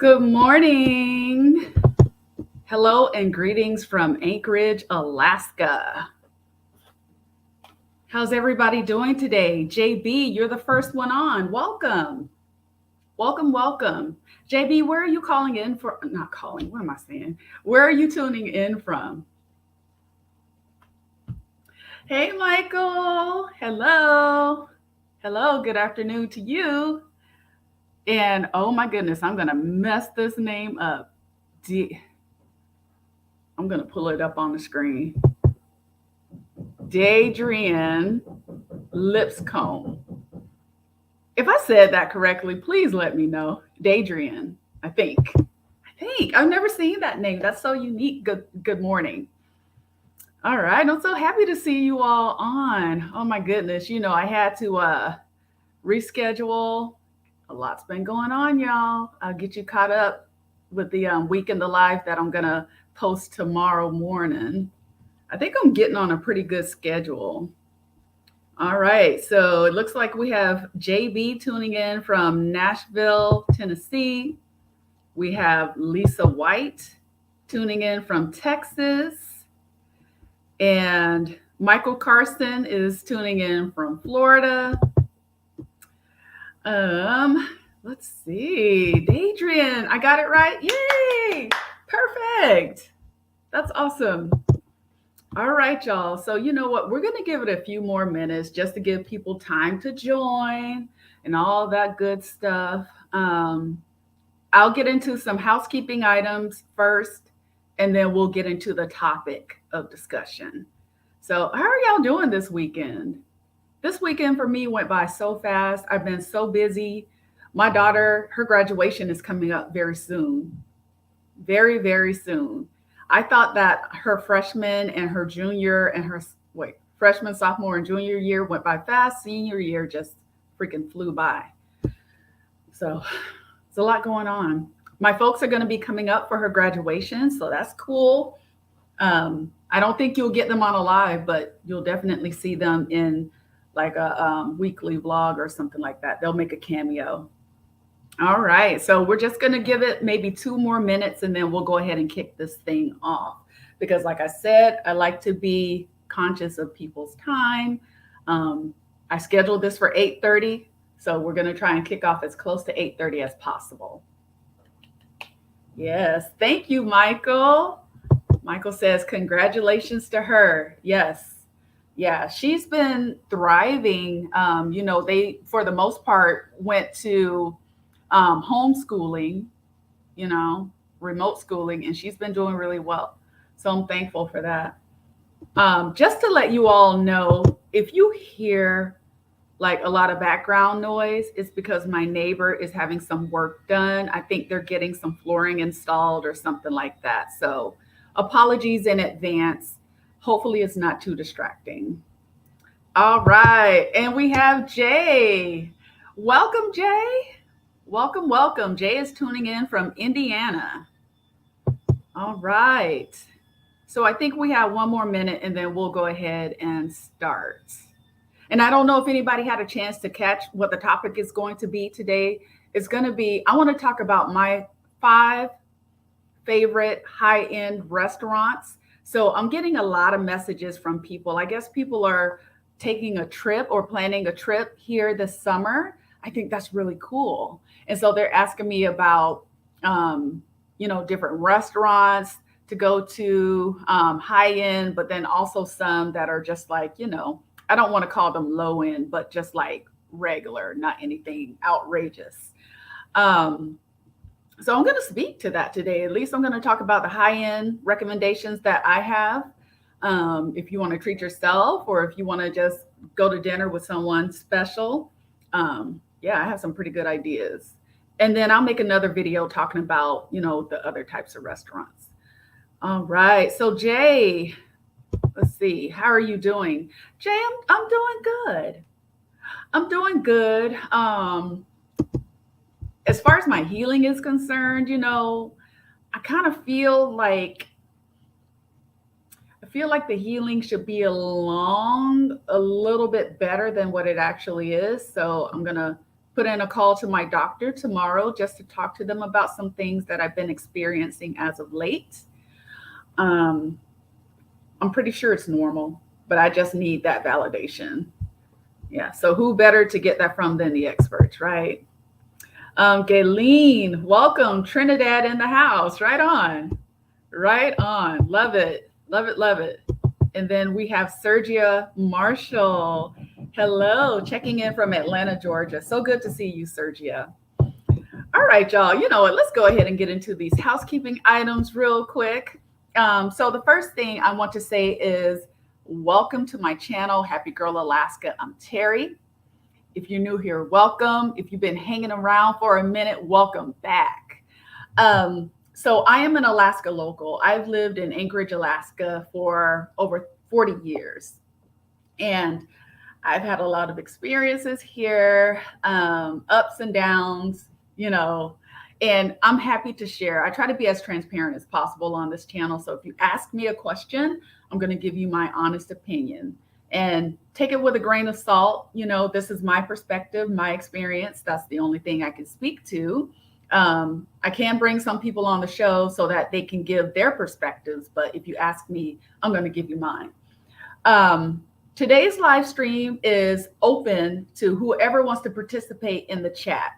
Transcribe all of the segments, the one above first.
Good morning. Hello and greetings from Anchorage, Alaska. How's everybody doing today? JB, you're the first one on. Welcome. Welcome, welcome. JB, where are you calling in for? Not calling, what am I saying? Where are you tuning in from? Hey, Michael. Hello. Hello, good afternoon to you. And oh my goodness, I'm going to mess this name up. I'm going to pull it up on the screen. Daydrian Lipscomb. If I said that correctly, please let me know. Daydrian, I think. I've never seen that name. That's so unique. Good morning. All right. I'm so happy to see you all on. Oh my goodness. I had to reschedule. A lot's been going on, y'all. I'll get you caught up with the week in the life that I'm gonna post tomorrow morning. I think I'm getting on a pretty good schedule. All right, so it looks like we have JB tuning in from Nashville, Tennessee. We have Lisa White tuning in from Texas. And Michael Carson is tuning in from Florida. Let's see. Daydrian, I got it right. Yay! Perfect. That's awesome. All right, y'all. So you know what? We're going to give it a few more minutes just to give people time to join and all that good stuff. I'll get into some housekeeping items first, and then we'll get into the topic of discussion. So how are y'all doing this weekend? This weekend for me went by so fast. I've been so busy. My daughter, her graduation is coming up very soon. Very, very soon. I thought that her freshman and her junior and her freshman, sophomore, and junior year went by fast. Senior year just freaking flew by. So it's a lot going on. My folks are going to be coming up for her graduation, so that's cool. I don't think you'll get them on a live, but you'll definitely see them in like a weekly vlog or something like that. They'll make a cameo. All right, so we're just going to give it maybe 2 more minutes and then we'll go ahead and kick this thing off. Because like I said, I like to be conscious of people's time. I scheduled this for 8:30, so we're going to try and kick off as close to 8:30 as possible. Yes, thank you, Michael. Michael says, congratulations to her. Yes. Yeah, she's been thriving. They, for the most part, went to homeschooling, remote schooling, and she's been doing really well. So I'm thankful for that. Just to let you all know, if you hear like a lot of background noise, it's because my neighbor is having some work done. I think they're getting some flooring installed or something like that. So apologies in advance. Hopefully it's not too distracting. All right. And we have Jay. Welcome, Jay. Welcome, welcome. Jay is tuning in from Indiana. All right. So I think we have 1 more minute and then we'll go ahead and start. And I don't know if anybody had a chance to catch what the topic is going to be today. It's going to be, I want to talk about my 5 favorite high-end restaurants. So I'm getting a lot of messages from people. I guess people are taking a trip or planning a trip here this summer. I think that's really cool. And so they're asking me about, different restaurants to go to, high end, but then also some that are just like, I don't want to call them low end, but just like regular, not anything outrageous. So I'm going to speak to that today. At least I'm going to talk about the high-end recommendations that I have. If you want to treat yourself or if you want to just go to dinner with someone special. I have some pretty good ideas. And then I'll make another video talking about, the other types of restaurants. All right. So Jay, let's see. How are you doing? Jay, I'm doing good. I'm doing good. As far as my healing is concerned, I kind of feel like the healing should be a little bit better than what it actually is. So I'm going to put in a call to my doctor tomorrow just to talk to them about some things that I've been experiencing as of late. Um, I'm pretty sure it's normal, but I just need that validation. Yeah. So who better to get that from than the experts, right? Gayleen, welcome. Trinidad in the house. Right on. Right on. Love it. Love it. Love it. And then we have Sergia Marshall. Hello. Checking in from Atlanta, Georgia. So good to see you, Sergia. All right, y'all. You know what? Let's go ahead and get into these housekeeping items real quick. So the first thing I want to say is welcome to my channel, Happy Girl Alaska. I'm Terry. If you're new here, welcome. If you've been hanging around for a minute, welcome back. So I am an Alaska local. I've lived in Anchorage, Alaska for over 40 years. And I've had a lot of experiences here, ups and downs, you know, and I'm happy to share. I try to be as transparent as possible on this channel. So if you ask me a question, I'm going to give you my honest opinion and take it with a grain of salt. You know, this is my perspective, my experience. That's the only thing I can speak to. I can bring some people on the show so that they can give their perspectives. But if you ask me, I'm going to give you mine. Today's live stream is open to whoever wants to participate in the chat.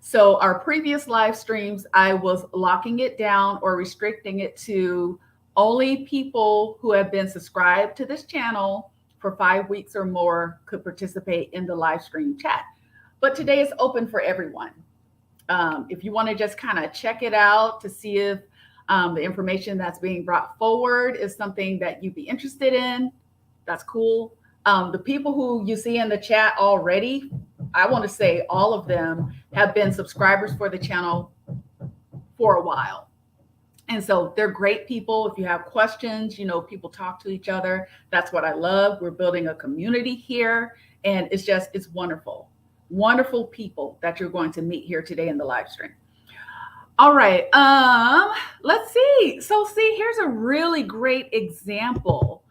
So our previous live streams, I was locking it down or restricting it to only people who have been subscribed to this channel for 5 weeks or more could participate in the live stream chat. But today is open for everyone. If you want to just kind of check it out to see if the information that's being brought forward is something that you'd be interested in, that's cool. The people who you see in the chat already, I want to say all of them have been subscribers for the channel for a while. And so they're great people. If you have questions, you know, people talk to each other. That's what I love. We're building a community here. And it's wonderful. Wonderful people that you're going to meet here today in the live stream. All right. Let's see. So see, here's a really great example.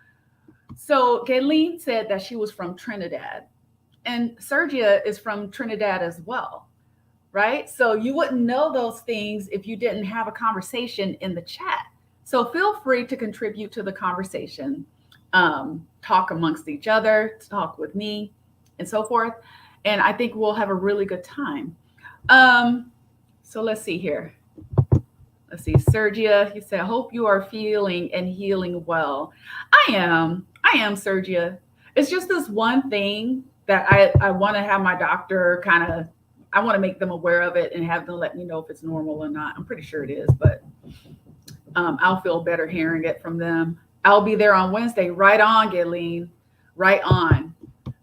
So Gayleen said that she was from Trinidad, and Sergia is from Trinidad as well, right? So you wouldn't know those things if you didn't have a conversation in the chat. So feel free to contribute to the conversation, talk amongst each other, talk with me, and so forth. And I think we'll have a really good time. So let's see here. Let's see, Sergia, he said, hope you are feeling and healing well. I am, Sergia. It's just this one thing that I want to have my doctor I want to make them aware of it and have them let me know if it's normal or not. I'm pretty sure it is, but I'll feel better hearing it from them. I'll be there on Wednesday. Right on, Gayleen. Right on.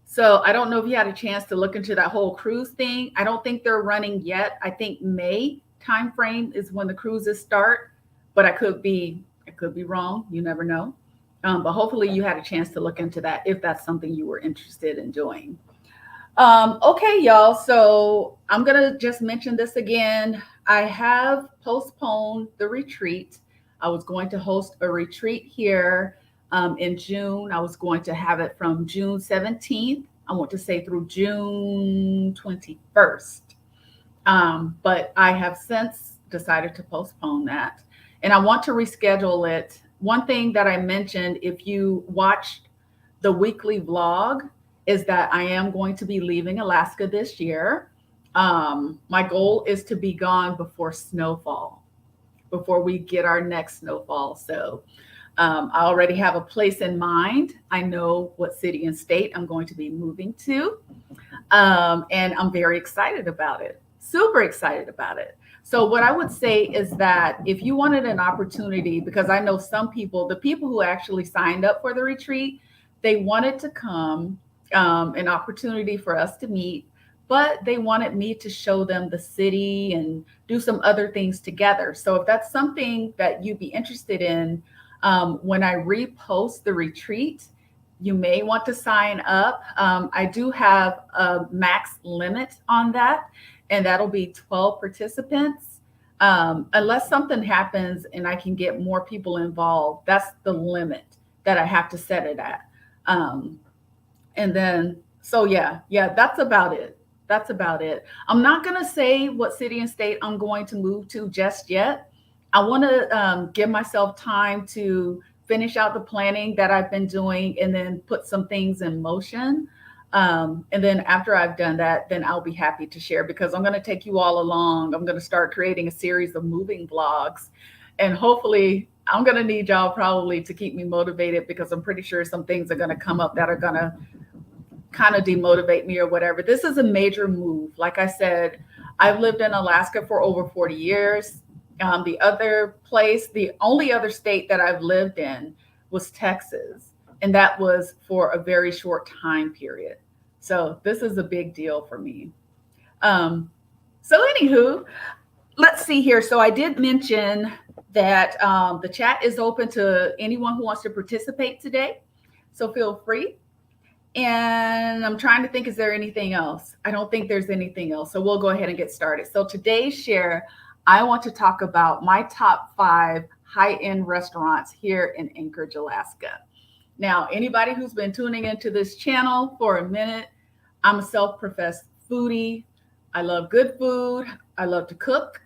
So I don't know if you had a chance to look into that whole cruise thing. I don't think they're running yet. I think May time frame is when the cruises start, but I could be wrong. You never know. But hopefully you had a chance to look into that if that's something you were interested in doing. Okay, y'all. So I'm going to just mention this again. I have postponed the retreat. I was going to host a retreat here in June. I was going to have it from June 17th. I want to say through June 21st. But I have since decided to postpone that. And I want to reschedule it. One thing that I mentioned, if you watched the weekly vlog, is that I am going to be leaving Alaska this year. My goal is to be gone before snowfall, before we get our next snowfall. So I already have a place in mind. I know what city and state I'm going to be moving to. And I'm very excited about it. Super excited about it. So what I would say is that if you wanted an opportunity, because I know some people, the people who actually signed up for the retreat, they wanted to come, an opportunity for us to meet, but they wanted me to show them the city and do some other things together. So if that's something that you'd be interested in, when I repost the retreat, you may want to sign up. I do have a max limit on that, and that'll be 12 participants. Unless something happens and I can get more people involved, that's the limit that I have to set it at. And then, so yeah, that's about it. That's about it. I'm not going to say what city and state I'm going to move to just yet. I want to give myself time to finish out the planning that I've been doing and then put some things in motion. And then after I've done that, then I'll be happy to share because I'm going to take you all along. I'm going to start creating a series of moving vlogs. And hopefully, I'm going to need y'all probably to keep me motivated because I'm pretty sure some things are going to come up that are going to kind of demotivate me or whatever. This is a major move. Like I said, I've lived in Alaska for over 40 years. The other place, the only other state that I've lived in was Texas, and that was for a very short time period. So this is a big deal for me. Um, so, anywho, let's see here. So I did mention that the chat is open to anyone who wants to participate today. So feel free. And I'm trying to think, is there anything else? I don't think there's anything else. So we'll go ahead and get started. So today's share, I want to talk about my top 5 high-end restaurants here in Anchorage, Alaska. Now, anybody who's been tuning into this channel for a minute, I'm a self-professed foodie. I love good food. I love to cook.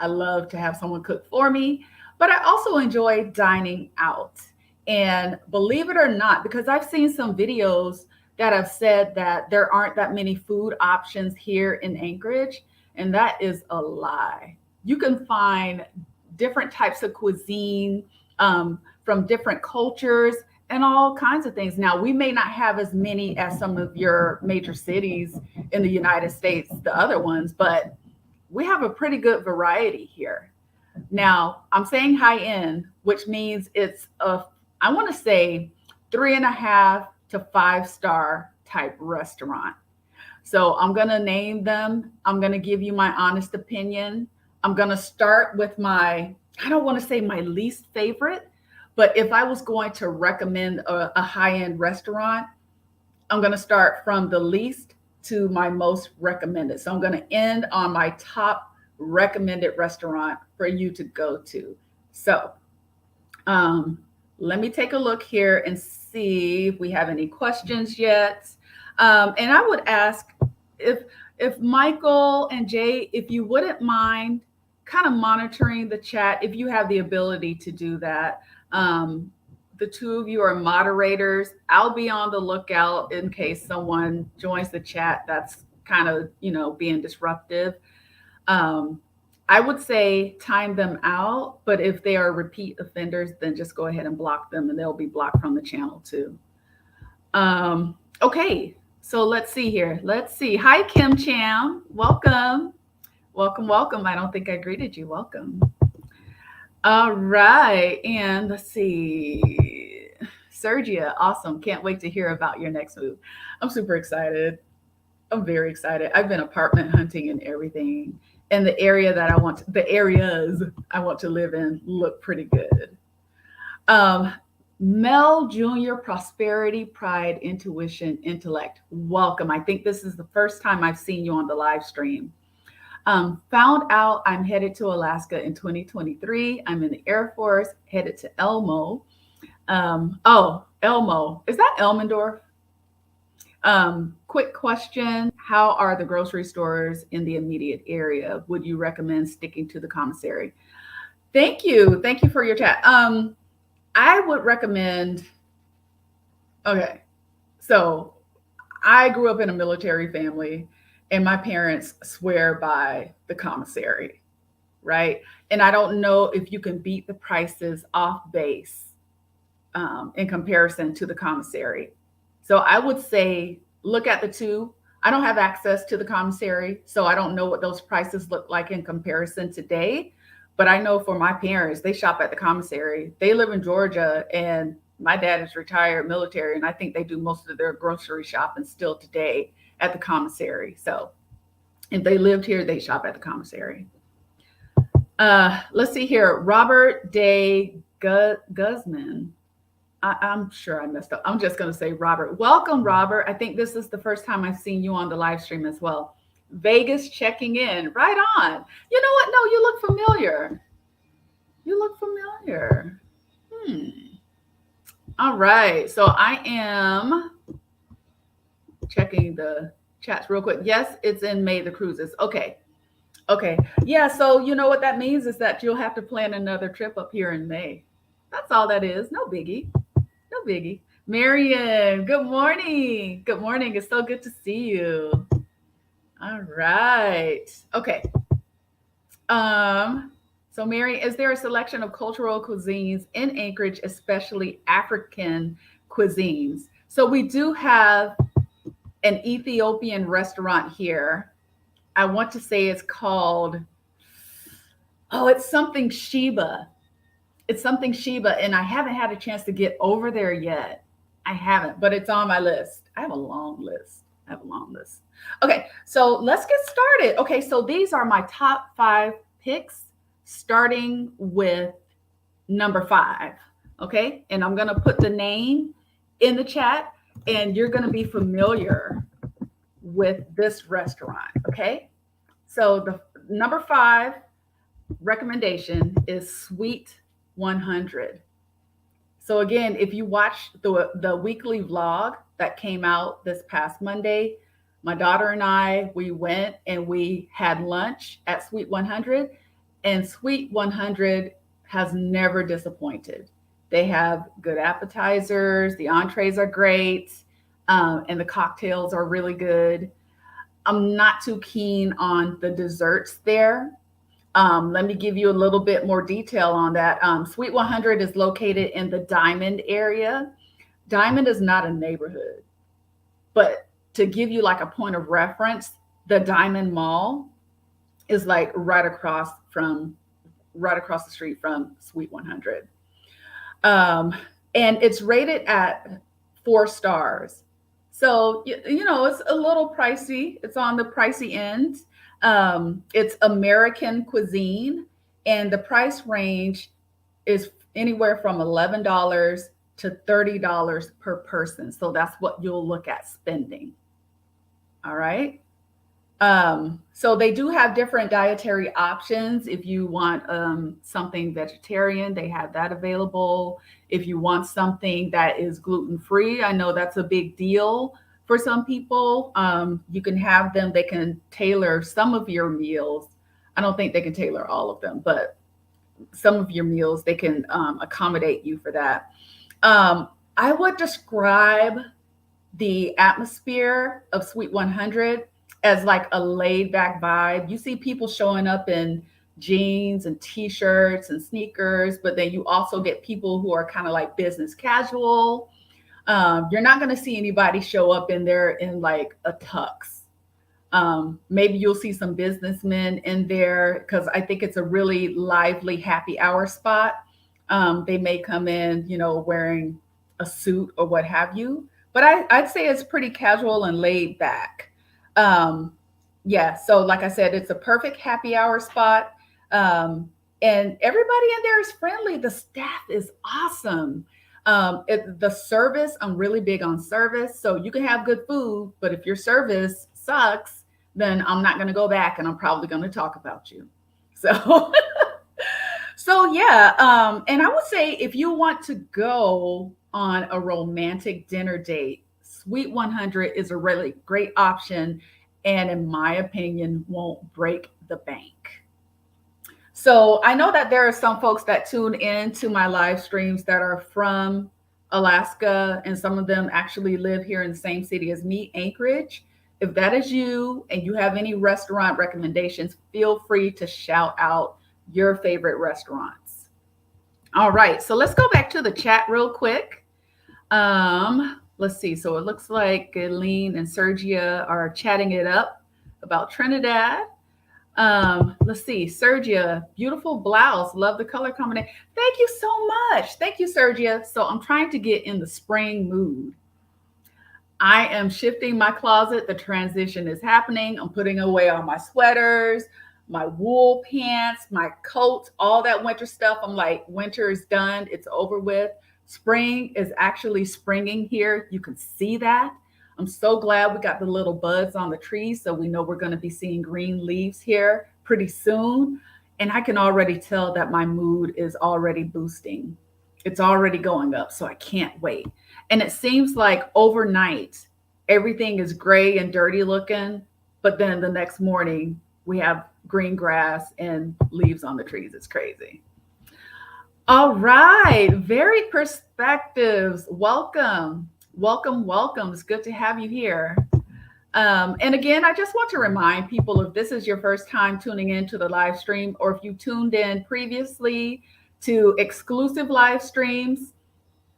I love to have someone cook for me, but I also enjoy dining out. And believe it or not, because I've seen some videos that have said that there aren't that many food options here in Anchorage, and that is a lie. You can find different types of cuisine from different cultures and all kinds of things. Now, we may not have as many as some of your major cities in the United States, the other ones, but we have a pretty good variety here. Now, I'm saying high end, which means it's I want to say 3.5 to 5-star type restaurant. So I'm going to name them. I'm going to give you my honest opinion. I'm going to start with I don't want to say my least favorite, but if I was going to recommend a high-end restaurant, I'm going to start from the least to my most recommended. So I'm going to end on my top recommended restaurant for you to go to. So let me take a look here and see if we have any questions yet. And I would ask if Michael and Jay, if you wouldn't mind kind of monitoring the chat, if you have the ability to do that. The two of you are moderators. I'll be on the lookout in case someone joins the chat that's kind of, being disruptive. I would say time them out, but if they are repeat offenders, then just go ahead and block them and they'll be blocked from the channel too. Okay, so let's see here. Let's see. Hi, Kim Cham. Welcome. Welcome, welcome. I don't think I greeted you. Welcome. All right. And let's see. Sergia, awesome. Can't wait to hear about your next move. I'm super excited. I'm very excited. I've been apartment hunting and everything. And the areas I want to live in look pretty good. Mel Jr., Prosperity, Pride, Intuition, Intellect. Welcome. I think this is the first time I've seen you on the live stream. Found out I'm headed to Alaska in 2023. I'm in the Air Force, headed to Elmo. Elmo. Is that Elmendorf? Quick question. How are the grocery stores in the immediate area? Would you recommend sticking to the commissary? Thank you. Thank you for your chat. I would recommend, okay, so I grew up in a military family and my parents swear by the commissary, right? And I don't know if you can beat the prices off base in comparison to the commissary. So I would say, look at the two. I don't have access to the commissary, so I don't know what those prices look like in comparison today. But I know for my parents, they shop at the commissary. They live in Georgia, and my dad is retired military, and I think they do most of their grocery shopping still today at the commissary. So if they lived here, they shop at the commissary. Let's see here. Robert Day Guzman. I'm sure I messed up. I'm just going to say Robert. Welcome, Robert. I think this is the first time I've seen you on the live stream as well. Vegas checking in. Right on. You know what? No, you look familiar. You look familiar. All right. So I am checking the chats real quick. Yes, it's in May, the cruises. Okay. Okay. Yeah. So you know what that means is that you'll have to plan another trip up here in May. That's all that is. No biggie. No biggie. Marion, good morning. Good morning. It's so good to see you. All right. Okay. Um, so Mary, is there a selection of cultural cuisines in Anchorage, especially African cuisines? So we do have an Ethiopian restaurant here. I want to say it's called, oh, it's something Sheba. It's something Sheba, and I haven't had a chance to get over there yet. I haven't, but it's on my list. I have a long list. I have a long list. Okay, so let's get started. Okay, so these are my top 5 picks, starting with number 5. Okay, and I'm gonna put the name in the chat, and you're gonna be familiar with this restaurant. Okay, so the number 5 recommendation is Sweet 100. So again, if you watch the weekly vlog that came out this past Monday, my daughter and I, we went and we had lunch at Sweet 100, and Sweet 100 has never disappointed. They have good appetizers, the entrees are great, and the cocktails are really good. I'm not too keen on the desserts there. Let me give you a little bit more detail on that. Sweet 100 is located in the Diamond area. Diamond is not a neighborhood, but to give you like a point of reference, the Diamond Mall is like right across the street from Sweet 100. And it's rated at 4 stars. So, you know, it's a little pricey. It's on the pricey end. It's American cuisine, and the price range is anywhere from $11 to $30 per person. So that's what you'll look at spending. All right. So they do have different dietary options. If you want something vegetarian, they have that available. If you want something that is gluten free, I know that's a big deal for some people. You can have them. They can tailor some of your meals. I don't think they can tailor all of them, but some of your meals they can accommodate you for that. I would describe the atmosphere of Sweet 100 as like a laid back vibe. You see people showing up in jeans and t-shirts and sneakers, but then you also get people who are kind of like business casual. You're not going to see anybody show up in there in like a tux. Maybe you'll see some businessmen in there because I think it's a really lively happy hour spot. They may come in, you know, wearing a suit or what have you, but I'd say it's pretty casual and laid back. Yeah, so like I said, it's a perfect happy hour spot. And everybody in there is friendly. The staff is awesome. The service, I'm really big on service. So you can have good food, but if your service sucks, then I'm not going to go back and I'm probably going to talk about you. So, so yeah. And I would say if you want to go on a romantic dinner date, Sweet 100 is a really great option. And in my opinion, won't break the bank. So I know that there are some folks that tune in to my live streams that are from Alaska, and some of them actually live here in the same city as me, Anchorage. If that is you and you have any restaurant recommendations, feel free to shout out your favorite restaurants. All right, so let's go back to the chat real quick. Let's see. So it looks like Ghislaine and Sergia are chatting it up about Trinidad. Let's see. Sergia, beautiful blouse. Love the color combination. Thank you so much. Thank you, Sergia. So I'm trying to get in the spring mood. I am shifting my closet. The transition is happening. I'm putting away all my sweaters, my wool pants, my coats, all that winter stuff. I'm like, winter is done. It's over with. Spring is actually springing here. You can see that. I'm so glad we got the little buds on the trees, so we know we're going to be seeing green leaves here pretty soon. And I can already tell that my mood is already boosting. It's already going up, so I can't wait. And it seems like overnight, Everything is gray and dirty looking, but then the next morning we have green grass and leaves on the trees. It's crazy. All right, varied perspectives. Welcome, welcome, welcome. It's good to have you here. And again, I just want to remind people, if this is your first time tuning into the live stream, or if you tuned in previously to exclusive live streams,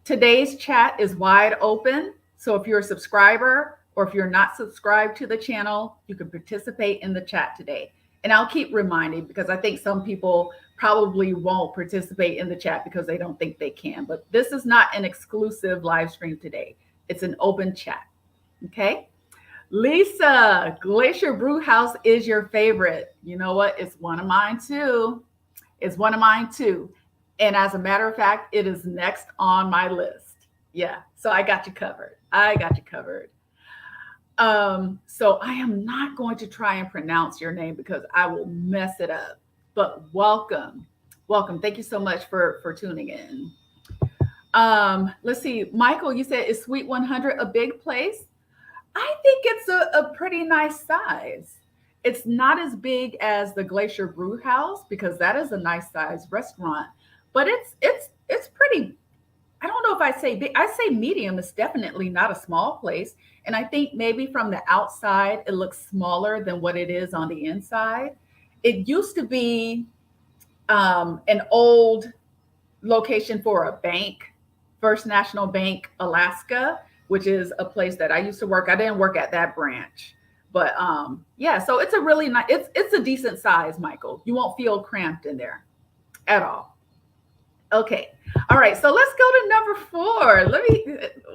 today's chat is wide open. So if you're a subscriber or if you're not subscribed to the channel, you can participate in the chat today. And I'll keep reminding, because I think some people probably won't participate in the chat because they don't think they can. But this is not an exclusive live stream today. It's an open chat. Okay. Lisa, Glacier Brewhouse is your favorite. You know what? It's one of mine too. It's one of mine too. And as a matter of fact, it is next on my list. Yeah. So I got you covered. I got you covered. So I am not going to try and pronounce your name because I will mess it up. But welcome. Welcome. Thank you so much for tuning in. Let's see. Michael, you said, is Suite 100 a big place? I think it's a pretty nice size. It's not as big as the Glacier Brewhouse because that is a nice size restaurant, but it's pretty. I don't know if I say big. I say medium. It's definitely not a small place, and I think maybe from the outside it looks smaller than what it is on the inside. It used to be an old location for a bank, First National Bank, Alaska, which is a place that I used to work. I didn't work at that branch, but yeah, so it's a really nice, it's a decent size, Michael. You won't feel cramped in there at all. Okay. All right. So let's go to number 4.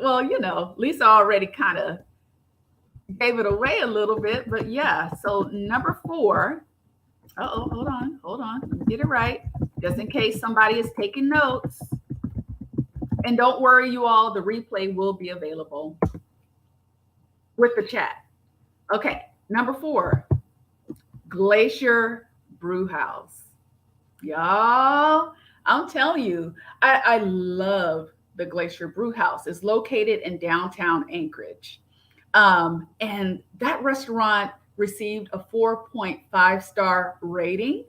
Well, Lisa already kind of gave it away a little bit, but yeah. So number 4. Hold on. Let me get it right. Just in case somebody is taking notes. And don't worry, you all, the replay will be available with the chat. Okay, number 4, Glacier Brewhouse. Y'all, I'm telling you, I love the Glacier Brewhouse. It's located in downtown Anchorage. And that restaurant received a 4.5-star rating.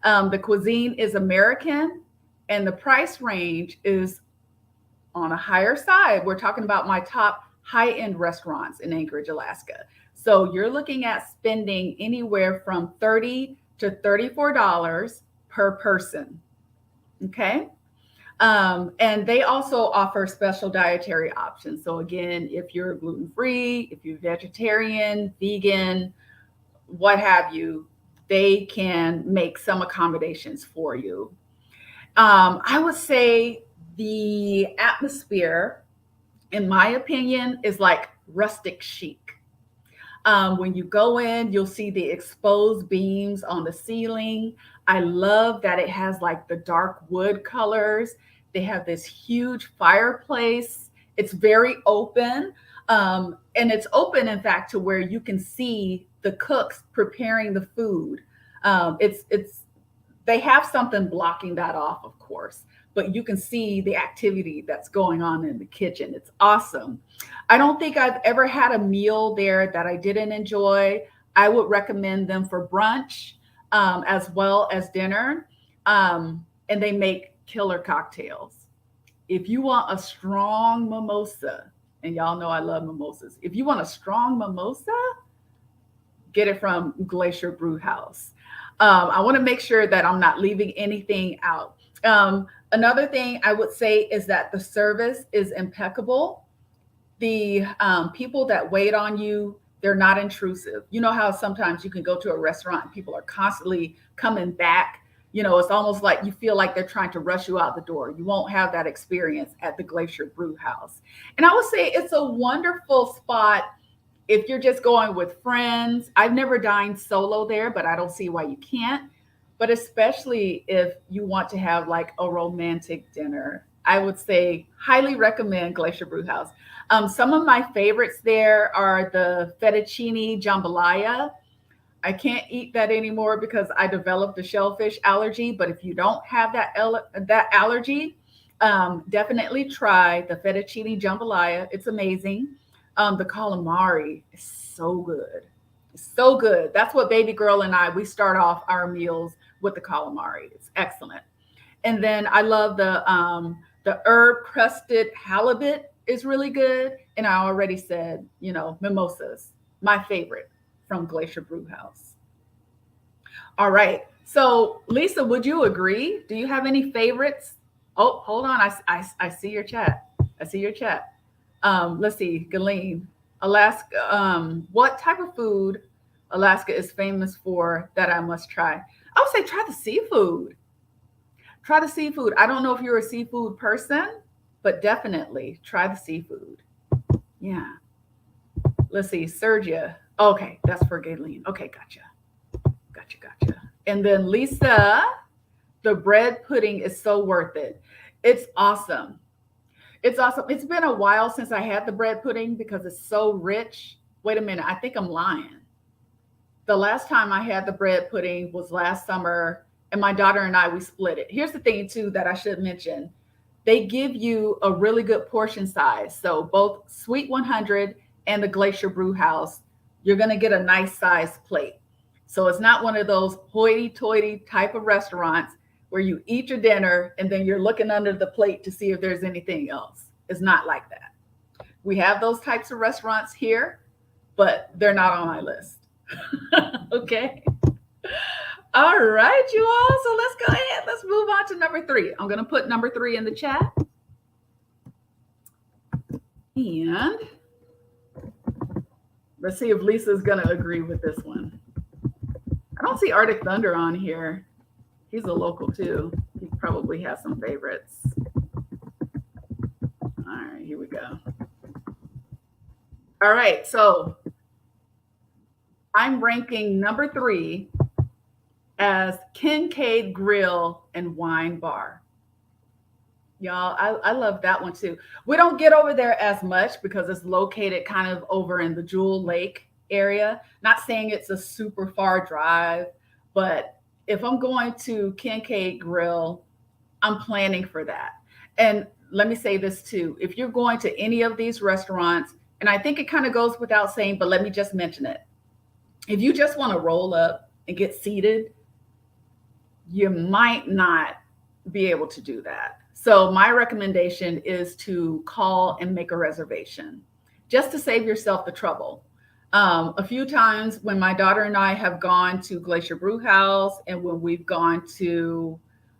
The cuisine is American, and the price range is on a higher side. We're talking about my top high-end restaurants in Anchorage, Alaska. So you're looking at spending anywhere from $30 to $34 per person. Okay. And they also offer special dietary options. So again, if you're gluten-free, if you're vegetarian, vegan, what have you, they can make some accommodations for you. I would say the atmosphere, in my opinion, is like rustic chic. When you go in, you'll see the exposed beams on the ceiling. I love that it has like the dark wood colors. They have this huge fireplace. It's very open. And it's open, in fact, to where you can see the cooks preparing the food. They have something blocking that off, of course, but you can see the activity that's going on in the kitchen. It's awesome. I don't think I've ever had a meal there that I didn't enjoy. I would recommend them for brunch as well as dinner. And they make killer cocktails. If you want a strong mimosa, and y'all know I love mimosas. If you want a strong mimosa, get it from Glacier Brewhouse. I want to make sure that I'm not leaving anything out. Another thing I would say is that the service is impeccable. The people that wait on you, they're not intrusive. You know how sometimes you can go to a restaurant and people are constantly coming back. It's almost like you feel like they're trying to rush you out the door. You won't have that experience at the Glacier Brewhouse. And I would say it's a wonderful spot if you're just going with friends. I've never dined solo there, but I don't see why you can't. But especially if you want to have like a romantic dinner, I would say highly recommend Glacier Brewhouse. Some of my favorites there are the fettuccine jambalaya. I can't eat that anymore because I developed a shellfish allergy. But if you don't have that allergy, definitely try the fettuccine jambalaya. It's amazing. The calamari is so good. It's so good. That's what baby girl and I, we start off our meals with the calamari. It's excellent. And then I love the herb crusted halibut is really good. And I already said, mimosas, my favorite from Glacier Brewhouse. All right. So, Lisa, would you agree? Do you have any favorites? Oh, hold on. I see your chat. I see your chat. Let's see, Galeen, Alaska. What type of food Alaska is famous for that I must try? I would say try the seafood. Try the seafood. I don't know if you're a seafood person, but definitely try the seafood. Yeah. Let's see, Sergia. Okay, that's for Galeen. Okay, gotcha. Gotcha. And then Lisa, the bread pudding is so worth it. It's awesome. It's awesome. It's been a while since I had the bread pudding because it's so rich. Wait a minute, I think I'm lying. The last time I had the bread pudding was last summer, and my daughter and I, we split it. Here's the thing, too, that I should mention. They give you a really good portion size. So both Sweet 100 and the Glacier Brewhouse, you're going to get a nice size plate. So it's not one of those hoity-toity type of restaurants where you eat your dinner and then you're looking under the plate to see if there's anything else. It's not like that. We have those types of restaurants here, but they're not on my list. Okay. All right, you all. So let's go ahead. Let's move on to number 3. I'm going to put number 3 in the chat. And let's see if Lisa's going to agree with this one. I don't see Arctic Thunder on here. He's a local too. He probably has some favorites. All right, here we go. All right, so I'm ranking number 3 as Kincaid Grill and Wine Bar. Y'all, I love that one too. We don't get over there as much because it's located kind of over in the Jewel Lake area. Not saying it's a super far drive, but if I'm going to Kincaid Grill, I'm planning for that. And let me say this too. If you're going to any of these restaurants, and I think it kind of goes without saying, but let me just mention it. If you just want to roll up and get seated, you might not be able to do that. So my recommendation is to call and make a reservation just to save yourself the trouble. A few times when my daughter and I have gone to Glacier Brewhouse and when we've gone to,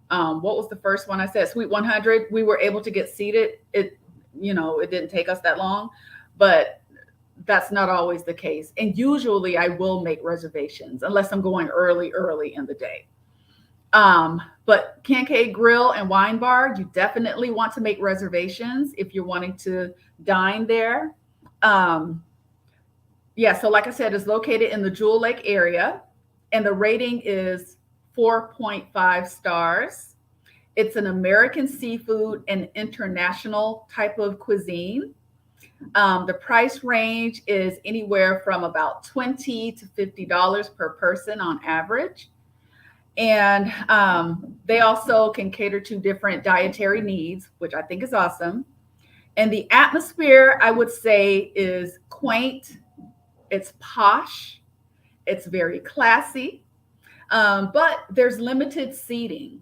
what was the first one I said? Sweet 100, we were able to get seated. It didn't take us that long, but that's not always the case. And usually I will make reservations unless I'm going early in the day. But Kincaid Grill and Wine Bar, you definitely want to make reservations if you're wanting to dine there. Yeah, so like I said, it's located in the Jewel Lake area, and the rating is 4.5 stars. It's an American seafood and international type of cuisine. The price range is anywhere from about $20 to $50 per person on average. And they also can cater to different dietary needs, which I think is awesome. And the atmosphere, I would say, is quaint. It's posh. It's very classy. But there's limited seating.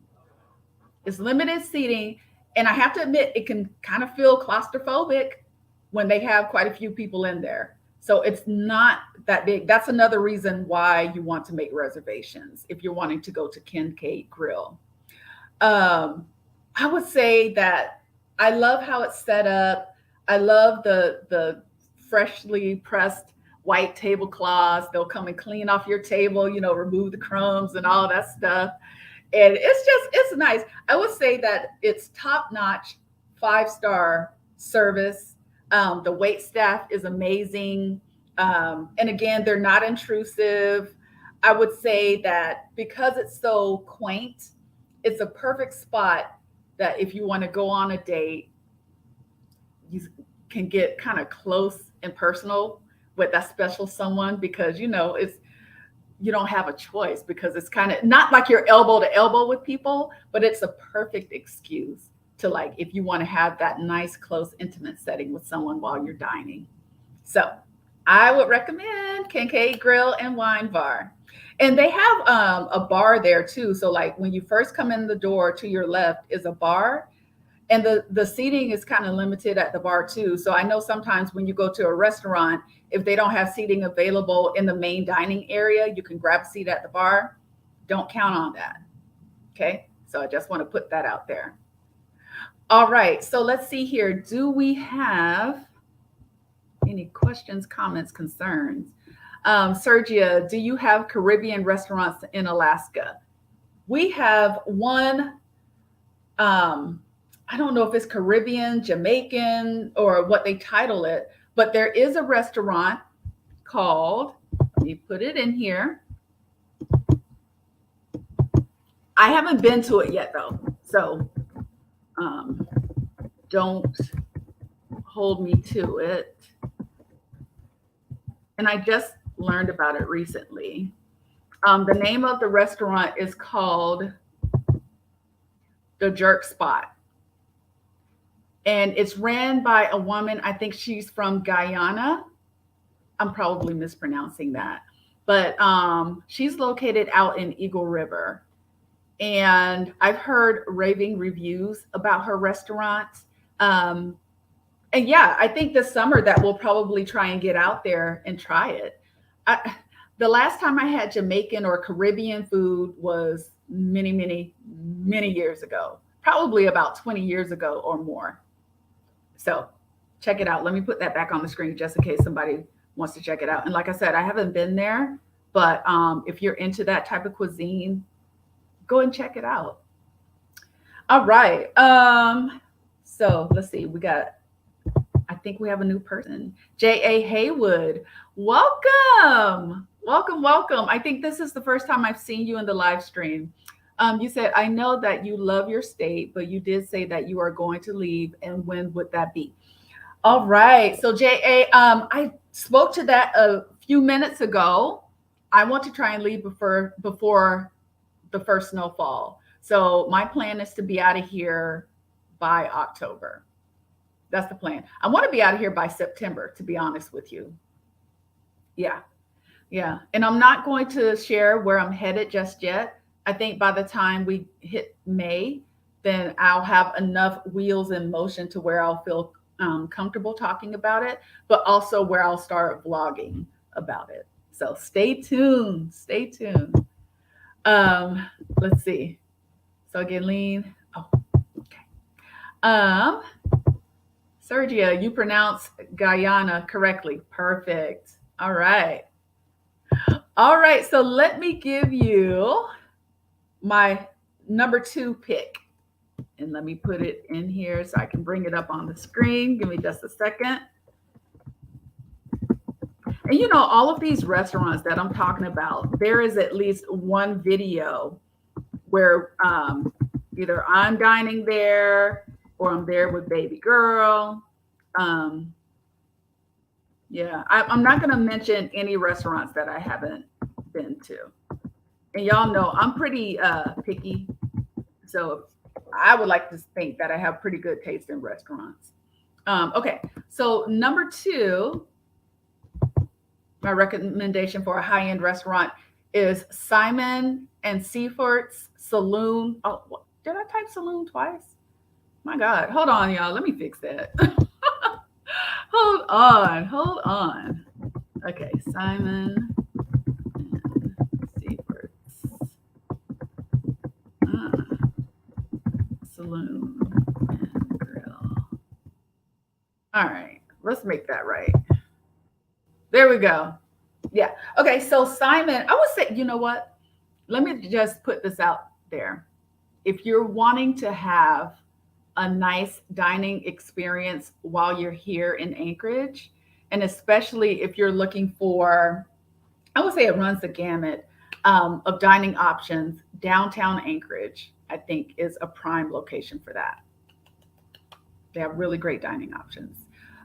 It's limited seating. And I have to admit, it can kind of feel claustrophobic when they have quite a few people in there. So it's not that big. That's another reason why you want to make reservations if you're wanting to go to Kincaid Grill. I would say that I love how it's set up. I love the freshly pressed white tablecloths. They'll come and clean off your table, remove the crumbs and all that stuff. And it's nice. I would say that it's top-notch, 5-star service. The wait staff is amazing. And again, they're not intrusive. I would say that because it's so quaint, it's a perfect spot that if you want to go on a date, you can get kind of close and personal with that special someone because, you don't have a choice because it's kind of not like you're elbow to elbow with people, but it's a perfect excuse to, like, if you want to have that nice, close, intimate setting with someone while you're dining. So I would recommend Kincaid Grill and Wine Bar. And they have a bar there too. So like when you first come in the door, to your left is a bar, and the seating is kind of limited at the bar too. So I know sometimes when you go to a restaurant, if they don't have seating available in the main dining area, you can grab a seat at the bar. Don't count on that. Okay. So I just want to put that out there. All right. So let's see here. Do we have any questions, comments, concerns? Sergia, do you have Caribbean restaurants in Alaska? We have one. I don't know if it's Caribbean, Jamaican, or what they title it, but there is a restaurant called, let me put it in here. I haven't been to it yet though. So don't hold me to it. And I just learned about it recently. The name of the restaurant is called The Jerk Spot. And it's ran by a woman. I think she's from Guyana. I'm probably mispronouncing that. But she's located out in Eagle River. And I've heard raving reviews about her restaurant. And yeah, I think this summer that we'll probably try and get out there and try it. The last time I had Jamaican or Caribbean food was many, many, many years ago, probably about 20 years ago or more. So check it out. Let me put that back on the screen just in case somebody wants to check it out. And like I said, I haven't been there, but if you're into that type of cuisine, go and check it out. All right. So let's see. I think we have a new person. J.A. Haywood. Welcome. Welcome, welcome. I think this is the first time I've seen you in the live stream. You said, I know that you love your state, but you did say that you are going to leave. And when would that be? All right. So J.A., I spoke to that a few minutes ago. I want to try and leave before the first snowfall. So my plan is to be out of here by October. That's the plan. I want to be out of here by September, to be honest with you. Yeah. Yeah. And I'm not going to share where I'm headed just yet. I think by the time we hit May, then I'll have enough wheels in motion to where I'll feel comfortable talking about it, but also where I'll start vlogging about it. So stay tuned. Stay tuned. Let's see. So again, lean. Oh, okay. Sergia, you pronounce Guyana correctly. Perfect. All right. All right. So let me give you my number 2 pick. And let me put it in here so I can bring it up on the screen. Give me just a second. And you know, all of these restaurants that I'm talking about, there is at least one video where either I'm dining there or I'm there with baby girl. Yeah, I'm not going to mention any restaurants that I haven't been to. And y'all know I'm pretty picky. So I would like to think that I have pretty good taste in restaurants. Okay, so number 2, my recommendation for a high-end restaurant is Simon and Seafort's Saloon. Oh, did I type saloon twice? My God, hold on, y'all. Let me fix that. Hold on. Okay, Simon and Seafort's Saloon and Grill. All right, let's make that right. There we go. Yeah. Okay, so Simon, I would say, you know what? Let me just put this out there. If you're wanting to have a nice dining experience while you're here in Anchorage, and especially if you're looking for, I would say it runs the gamut of dining options, downtown Anchorage, I think is a prime location for that. They have really great dining options.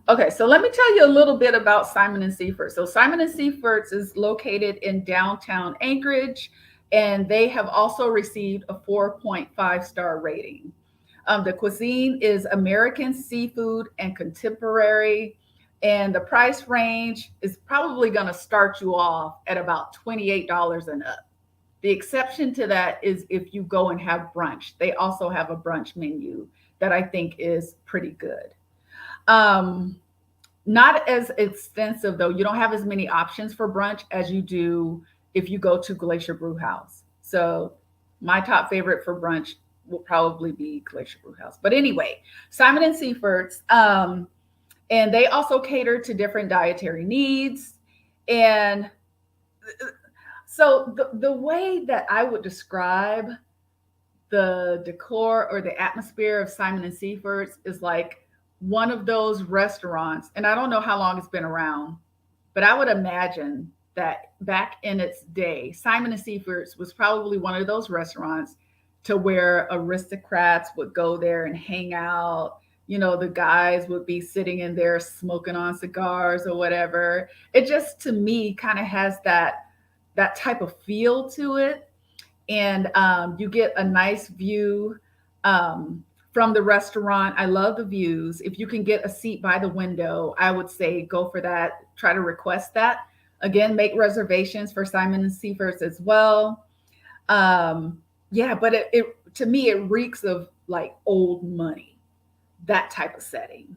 Okay, so let me tell you a little bit about Simon and Seafort. So Simon and Seafort's is located in downtown Anchorage, and they have also received a 4.5-star rating. The cuisine is American seafood and contemporary, And the price range is probably going to start you off at about $28 and up. The exception to that is if you go and have brunch. They also have a brunch menu that I think is pretty good. Um, Not as extensive though. You don't have as many options for brunch as you do if you go to Glacier Brewhouse. So my top favorite for brunch will probably be Glacier Brewhouse. But anyway, Simon and Seafort's, and they also cater to different dietary needs. And so the way that I would describe the decor or the atmosphere of Simon and Seafort's is like one of those restaurants, and I don't know how long it's been around, but I would imagine that back in its day, Simon and Seafort's was probably one of those restaurants to where aristocrats would go there and hang out. You know, the guys would be sitting in there smoking on cigars or whatever. It just to me kind of has that type of feel to it, and you get a nice view from the restaurant. I love the views. If you can get a seat by the window, I would say go for that. Try to request that. Again, make reservations for Simon and Seafort's as well. Yeah, but it to me it reeks of like old money, that type of setting.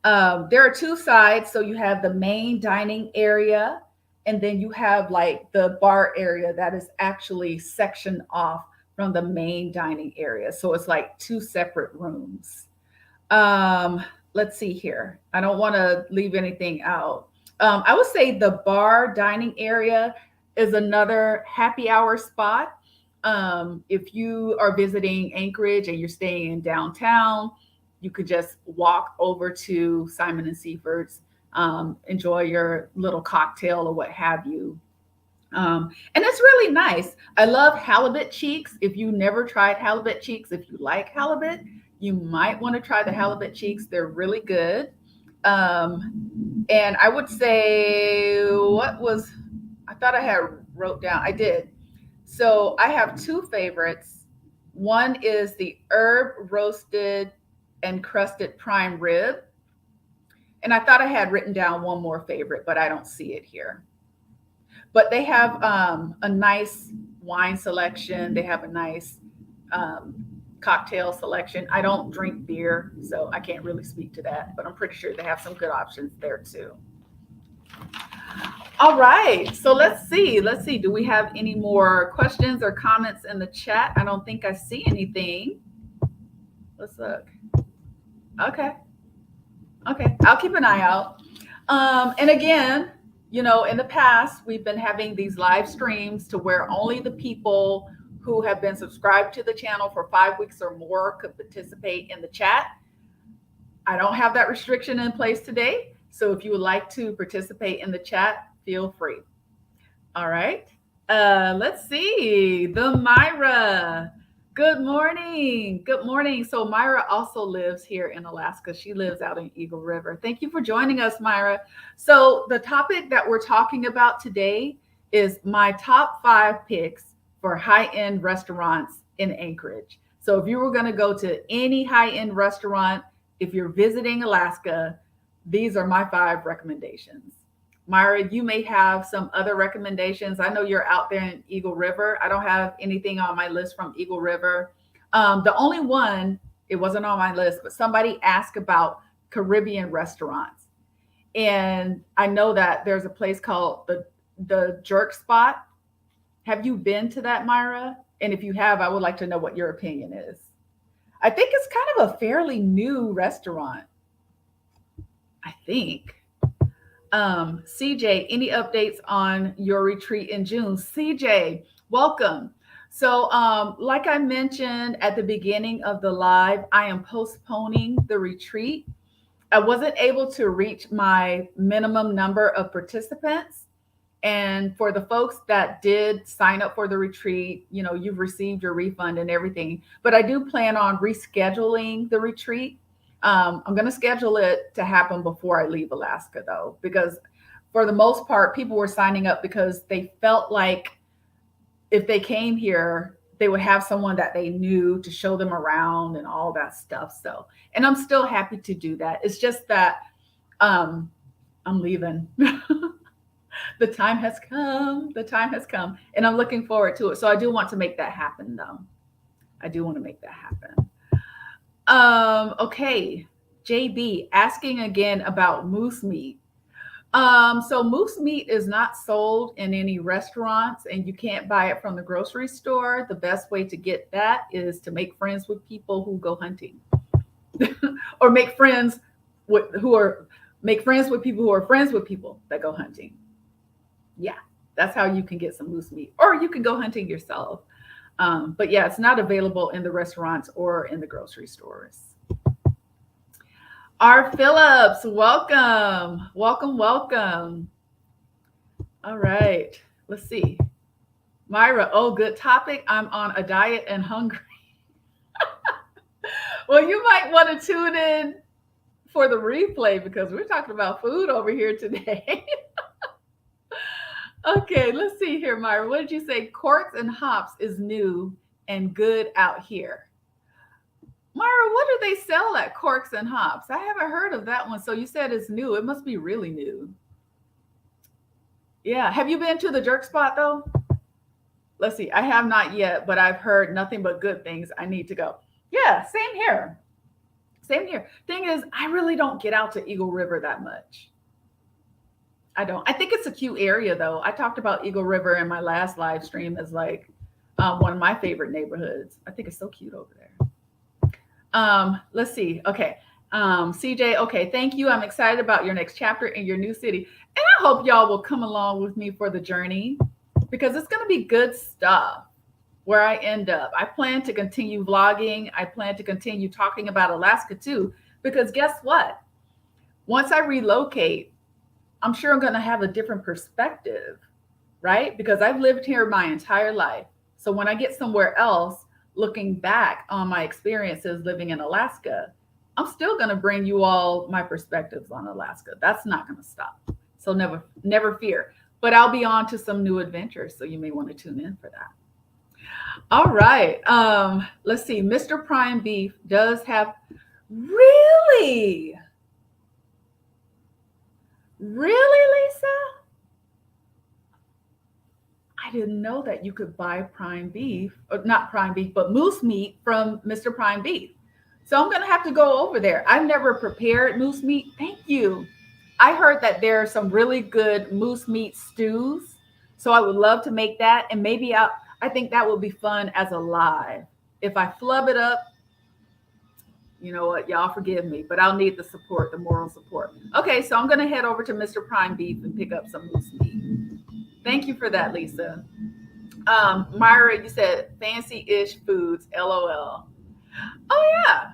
There are two sides. So you have the main dining area, and then you have like the bar area that is actually sectioned off from the main dining area. So it's like two separate rooms. Let's see here. I don't want to leave anything out. I would say the bar dining area is another happy hour spot. If you are visiting Anchorage and you're staying in downtown, you could just walk over to Simon and Seafort's, enjoy your little cocktail or what have you. And it's really nice. I love halibut cheeks. If you never tried halibut cheeks, if you like halibut, you might want to try the halibut cheeks. They're really good. And I would say, I thought I had wrote down, I did. So I have two favorites. One is the herb roasted and crusted prime rib. And I thought I had written down one more favorite, but I don't see it here. But they have a nice wine selection. They have a nice cocktail selection. I don't drink beer, so I can't really speak to that, but I'm pretty sure they have some good options there too. All right, so let's see. Do we have any more questions or comments in the chat? I don't think I see anything. Let's look. Okay. I'll keep an eye out. And again, you know, in the past, we've been having these live streams to where only the people who have been subscribed to the channel for 5 weeks or more could participate in the chat. I don't have that restriction in place today. So if you would like to participate in the chat, feel free. All right. Let's see. The Myra. Good morning. Good morning. So Myra also lives here in Alaska. She lives out in Eagle River. Thank you for joining us, Myra. So the topic that we're talking about today is my top 5 picks for high-end restaurants in Anchorage. So if you were going to go to any high-end restaurant, if you're visiting Alaska, these are my 5 recommendations. Myra, you may have some other recommendations. I know you're out there in Eagle River. I don't have anything on my list from Eagle River. The only one, it wasn't on my list, but somebody asked about Caribbean restaurants. And I know that there's a place called the Jerk Spot. Have you been to that, Myra? And if you have, I would like to know what your opinion is. I think it's kind of a fairly new restaurant. I think. CJ, any updates on your retreat in June? CJ, welcome. So like I mentioned at the beginning of the live, I am postponing the retreat. I wasn't able to reach my minimum number of participants. And for the folks that did sign up for the retreat, you know, you've received your refund and everything. But I do plan on rescheduling the retreat. I'm going to schedule it to happen before I leave Alaska, though, because for the most part, people were signing up because they felt like if they came here, they would have someone that they knew to show them around and all that stuff. So, and I'm still happy to do that. It's just that I'm leaving. The time has come. The time has come. And I'm looking forward to it. So I do want to make that happen, though. I do want to make that happen. Okay. JB asking again about moose meat. So moose meat is not sold in any restaurants and you can't buy it from the grocery store. The best way to get that is to make friends with people who go hunting or with who are make friends with people who are friends with people that go hunting. Yeah, that's how you can get some moose meat, or you can go hunting yourself. But yeah, it's not available in the restaurants or in the grocery stores. R. Phillips, welcome, welcome, welcome. All right, let's see. Myra, oh, good topic. I'm on a diet and hungry. Well, you might want to tune in for the replay because we're talking about food over here today. Okay, let's see here, Myra. What did you say? Corks and hops is new and good out here. Myra, what do they sell at Corks and Hops? I haven't heard of that one. So you said it's new. It must be really new. Yeah. Have you been to the jerk spot though? Let's see. I have not yet, but I've heard nothing but good things. I need to go. Yeah, same here. Same here. Thing is, I really don't get out to Eagle River that much. I don't. I think it's a cute area though. I talked about Eagle River in my last live stream as like one of my favorite neighborhoods. I think it's so cute over there. Let's see. Okay. CJ, okay, thank you. I'm excited about your next chapter in your new city. And I hope y'all will come along with me for the journey because it's going to be good stuff where I end up. I plan to continue vlogging. I plan to continue talking about Alaska too, because guess what? Once I relocate, I'm sure I'm going to have a different perspective, right? Because I've lived here my entire life. So when I get somewhere else, looking back on my experiences living in Alaska, I'm still going to bring you all my perspectives on Alaska. That's not going to stop. So never fear. But I'll be on to some new adventures. So you may want to tune in for that. All right. Let's see. Mr. Prime Beef does have, really? Really, Lisa? I didn't know that you could buy prime beef, or not prime beef, but moose meat from Mr. Prime Beef. So I'm going to have to go over there. I've never prepared moose meat. Thank you. I heard that there are some really good moose meat stews. So I would love to make that. And maybe I think that would be fun as a live. If I flub it up, you know what, y'all forgive me, but I'll need the support, the moral support. Okay, so I'm going to head over to Mr. Prime Beef and pick up some moose meat. Thank you for that, Lisa. Myra, you said fancy-ish foods, LOL. Oh, yeah.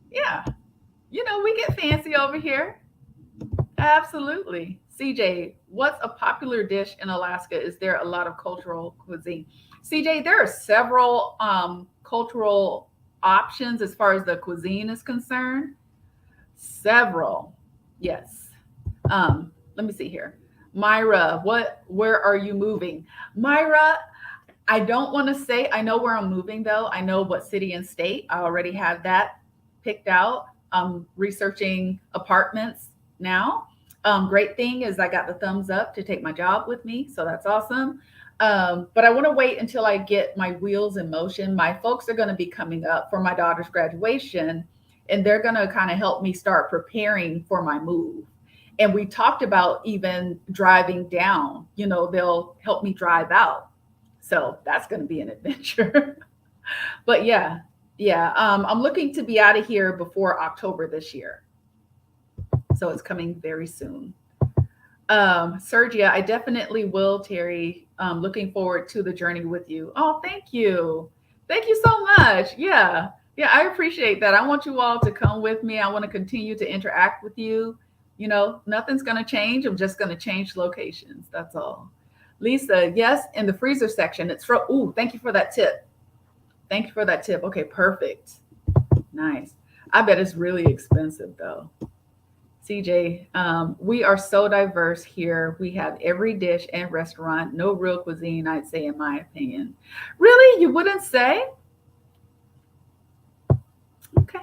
Yeah. You know, we get fancy over here. Absolutely. CJ, what's a popular dish in Alaska? Is there a lot of cultural cuisine? CJ, there are several cultural options as far as the cuisine is concerned. Several. Yes. Let me see here. Myra, where are you moving? Myra, I don't want to say I know where I'm moving though. I know what city and state. I already have that picked out. I'm researching apartments now. Great thing is I got the thumbs up to take my job with me. So that's awesome. But I want to wait until I get my wheels in motion. My folks are going to be coming up for my daughter's graduation, and they're going to kind of help me start preparing for my move. And we talked about even driving down, you know, they'll help me drive out. So that's going to be an adventure. But yeah, I'm looking to be out of here before October this year. So it's coming very soon. Sergia, I definitely will, Terry. Looking forward to the journey with you. Oh, thank you. Thank you so much. Yeah, I appreciate that. I want you all to come with me. I want to continue to interact with you. You know, nothing's going to change. I'm just going to change locations. That's all. Lisa, yes, in the freezer section. It's from, ooh, thank you for that tip. Thank you for that tip. Okay, perfect. Nice. I bet it's really expensive though. CJ, we are so diverse here. We have every dish and restaurant, no real cuisine, I'd say, in my opinion. Really? You wouldn't say? Okay.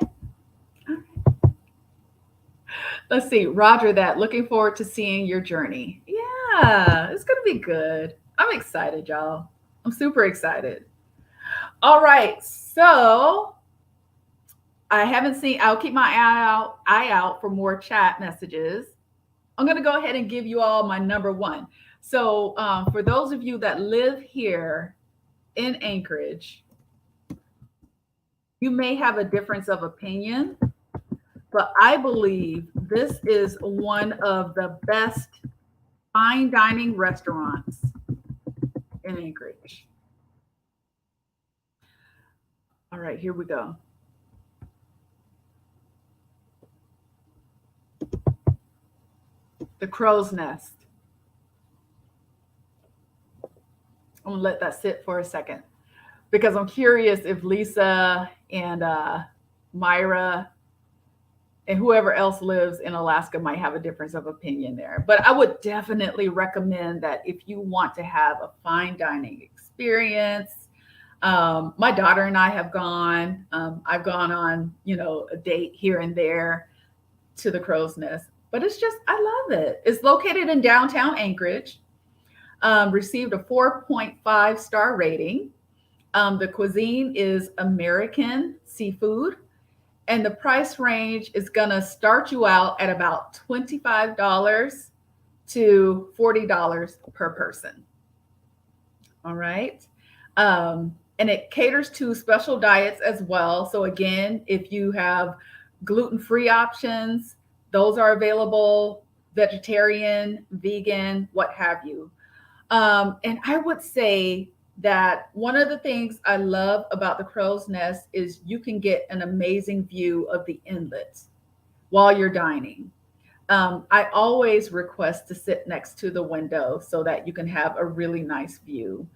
All right. Let's see. Roger that. Looking forward to seeing your journey. Yeah, it's going to be good. I'm excited, y'all. I'm super excited. All right. So I haven't seen, I'll keep my eye out for more chat messages. I'm going to go ahead and give you all my number one. So for those of you that live here in Anchorage, you may have a difference of opinion, but I believe this is one of the best fine dining restaurants in Anchorage. All right, here we go. The Crow's Nest. I'm gonna let that sit for a second because I'm curious if Lisa and Myra and whoever else lives in Alaska might have a difference of opinion there. But I would definitely recommend that if you want to have a fine dining experience. My daughter and I have gone. I've gone on, a date here and there to the Crow's Nest, but it's just, I love it. It's located in downtown Anchorage. Received a 4.5-star rating. The cuisine is American seafood, and the price range is going to start you out at about $25 to $40 per person. All right. And it caters to special diets as well. So again, if you have gluten-free options, those are available, vegetarian, vegan, what have you. And I would say that one of the things I love about the Crow's Nest is you can get an amazing view of the inlet while you're dining. I always request to sit next to the window so that you can have a really nice view.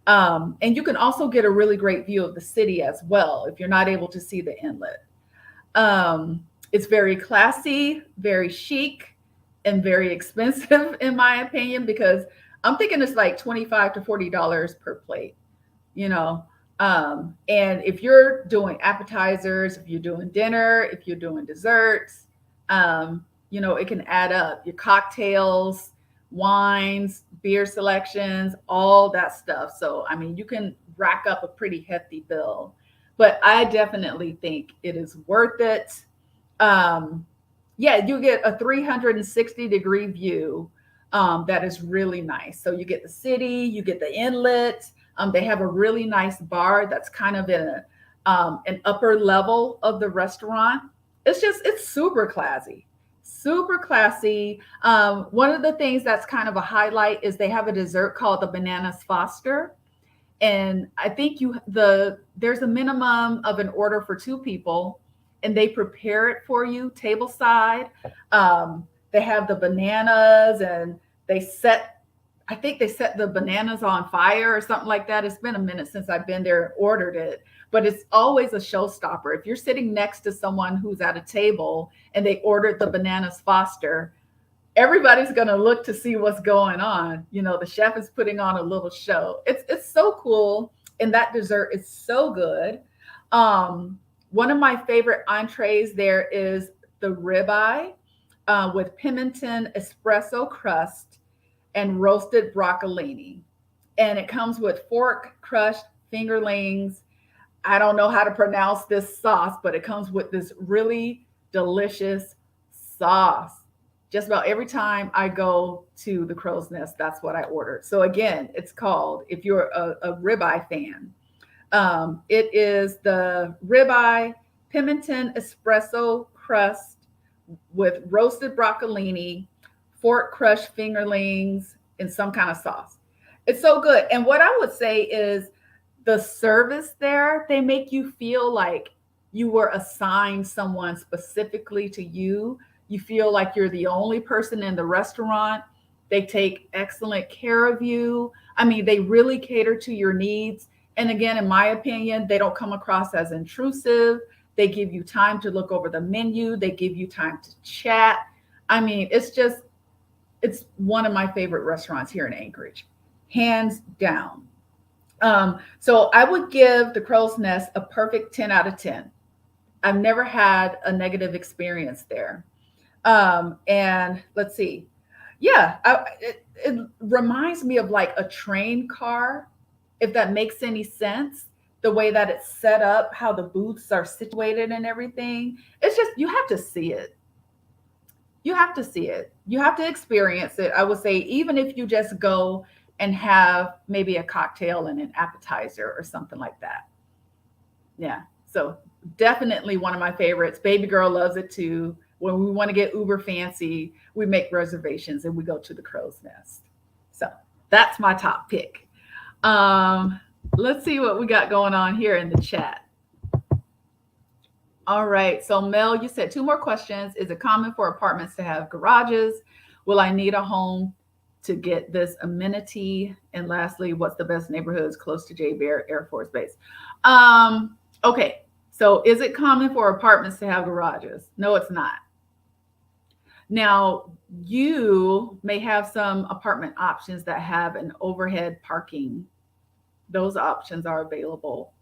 And you can also get a really great view of the city as well if you're not able to see the inlet. It's very classy, very chic, and very expensive, in my opinion, because I'm thinking it's like $25 to $40 per plate, you know. And if you're doing appetizers, if you're doing dinner, if you're doing desserts, it can add up. Your cocktails, wines, beer selections, all that stuff. So, I mean, you can rack up a pretty hefty bill, but I definitely think it is worth it. Yeah, you get a 360-degree view that is really nice. So you get the city, you get the inlet. They have a really nice bar that's kind of in an upper level of the restaurant. It's super classy, super classy. One of the things that's kind of a highlight is they have a dessert called the Bananas Foster. And I think there's a minimum of an order for two people, and they prepare it for you table side. They have the bananas, and I think they set the bananas on fire or something like that. It's been a minute since I've been there and ordered it, but it's always a showstopper. If you're sitting next to someone who's at a table and they ordered the Bananas Foster, everybody's going to look to see what's going on. The chef is putting on a little show. It's so cool. And that dessert is so good. One of my favorite entrees there is the ribeye with Pimento espresso crust and roasted broccolini. And it comes with fork crushed fingerlings. I don't know how to pronounce this sauce, but it comes with this really delicious sauce. Just about every time I go to the Crow's Nest, that's what I ordered. So again, it's called, if you're a ribeye fan, it is the ribeye Pimento espresso crust with roasted broccolini, fork crushed fingerlings, and some kind of sauce. It's so good. And what I would say is the service there, they make you feel like you were assigned someone specifically to you. You feel like you're the only person in the restaurant. They take excellent care of you. I mean, they really cater to your needs. And again, in my opinion, they don't come across as intrusive. They give you time to look over the menu. They give you time to chat. I mean, it's one of my favorite restaurants here in Anchorage, hands down. So I would give the Crow's Nest a perfect 10 out of 10. I've never had a negative experience there. And let's see. Yeah, it reminds me of like a train car, if that makes any sense. The way that it's set up, how the booths are situated and everything. It's just, you have to see it. You have to see it. You have to experience it. I would say, even if you just go and have maybe a cocktail and an appetizer or something like that. Yeah. So definitely one of my favorites. Baby girl loves it too. When we want to get uber fancy, we make reservations and we go to the Crow's Nest. So that's my top pick. Um, let's see what we got going on here in the chat. All right. So Mel, you said two more questions. Is it common for apartments to have garages? Will I need a home to get this amenity? And lastly, what's the best neighborhoods close to J Bear Air Force Base? Okay. So is it common for apartments to have garages? No, it's not. Now, you may have some apartment options that have an overhead parking. Those options are available.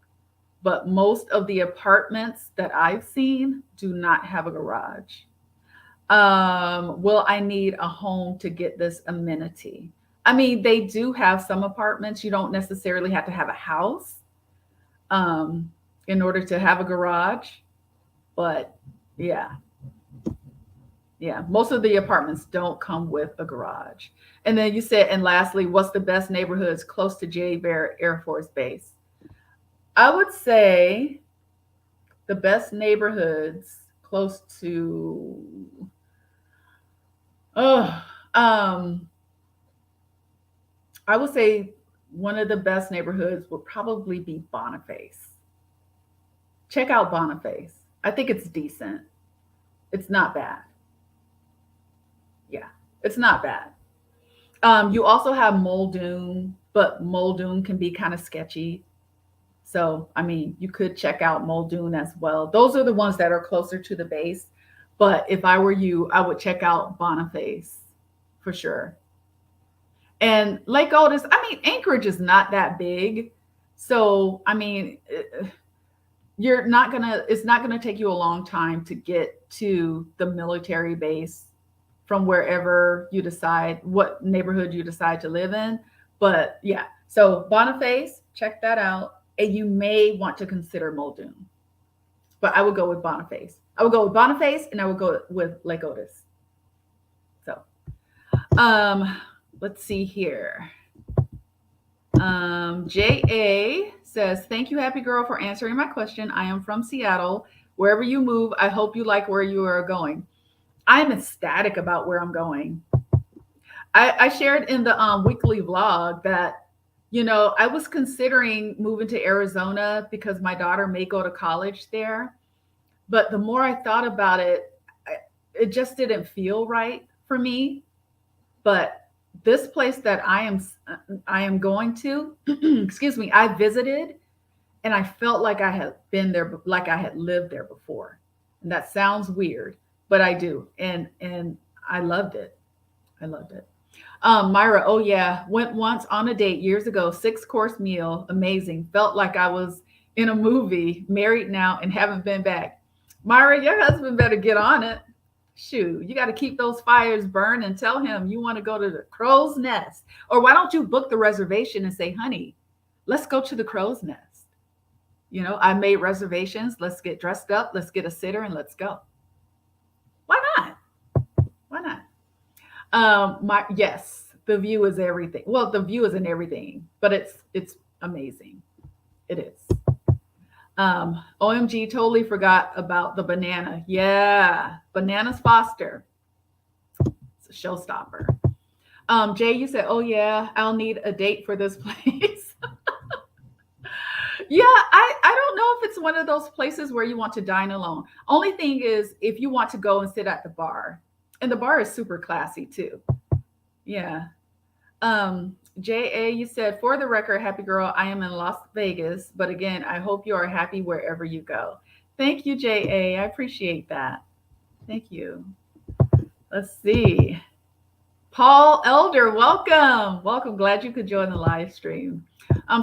But most of the apartments that I've seen do not have a garage. Will I need a home to get this amenity? I mean, they do have some apartments. You don't necessarily have to have a house in order to have a garage. But yeah, yeah, most of the apartments don't come with a garage. And then you said, and lastly, what's the best neighborhoods close to J Bear Air Force Base? I would say the best neighborhoods close to, oh, I would say one of the best neighborhoods would probably be Boniface. Check out Boniface. I think it's decent. It's not bad. Yeah, it's not bad. You also have Muldoon, but Muldoon can be kind of sketchy. So, I mean, you could check out Muldoon as well. Those are the ones that are closer to the base. But if I were you, I would check out Boniface for sure. And Lake Otis, I mean, Anchorage is not that big. So, I mean, it's not gonna take you a long time to get to the military base from wherever you decide, what neighborhood you decide to live in. But yeah, so Boniface, check that out. And you may want to consider Muldoon. But I would go with Boniface. I would go with Boniface and I would go with Lake Otis. So let's see here. JA says, thank you, Happy Girl, for answering my question. I am from Seattle. Wherever you move, I hope you like where you are going. I'm ecstatic about where I'm going. I shared in the weekly vlog that, I was considering moving to Arizona because my daughter may go to college there. But the more I thought about it, it just didn't feel right for me. But this place that I am going to, excuse me, I visited and I felt like I had been there, like I had lived there before. And that sounds weird, but I do. And I loved it. I loved it. Myra, oh yeah, went once on a date years ago, 6-course meal, amazing. Felt like I was in a movie, married now and haven't been back. Myra, your husband better get on it. Shoot, you got to keep those fires burning and tell him you want to go to the Crow's Nest. Or why don't you book the reservation and say, honey, let's go to the Crow's Nest. I made reservations. Let's get dressed up. Let's get a sitter and let's go. Why not? Why not? Yes, the view is everything. Well, the view isn't everything, but it's amazing. It is. OMG, totally forgot about the banana. Yeah, Bananas Foster. It's a showstopper. Jay, you said, oh yeah, I'll need a date for this place. Yeah, I don't know if it's one of those places where you want to dine alone. Only thing is if you want to go and sit at the bar. And the bar is super classy too. Yeah. JA, you said, for the record, Happy Girl, I am in Las Vegas, but again, I hope you are happy wherever you go. Thank you, JA. I appreciate that. Thank you. Let's see. Paul Elder, welcome. Welcome. Glad you could join the live stream.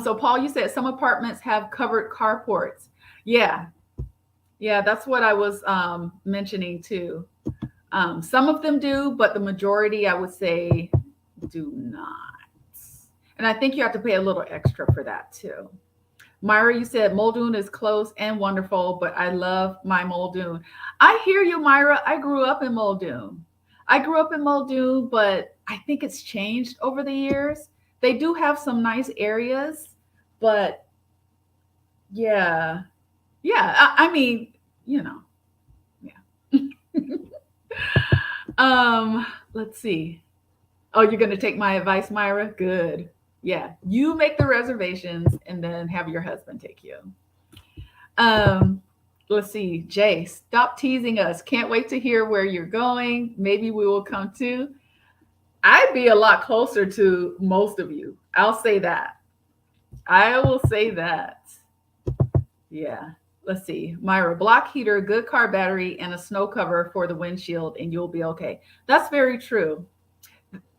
So Paul, you said some apartments have covered carports. Yeah. Yeah, that's what I was mentioning too. Some of them do, but the majority, I would say, do not. And I think you have to pay a little extra for that too. Myra, you said Muldoon is close and wonderful, but I love my Muldoon. I hear you, Myra. I grew up in Muldoon. I grew up in Muldoon, but I think it's changed over the years. They do have some nice areas, but yeah, yeah. I mean, you know, yeah. Let's see. Oh, you're going to take my advice, Myra? Good. Yeah. You make the reservations and then have your husband take you. Um, let's see. Jay, stop teasing us. Can't wait to hear where you're going. Maybe we will come too. I'd be a lot closer to most of you. I'll say that. I will say that. Yeah. Let's see. Myra, block heater, good car battery, and a snow cover for the windshield, and you'll be okay. That's very true.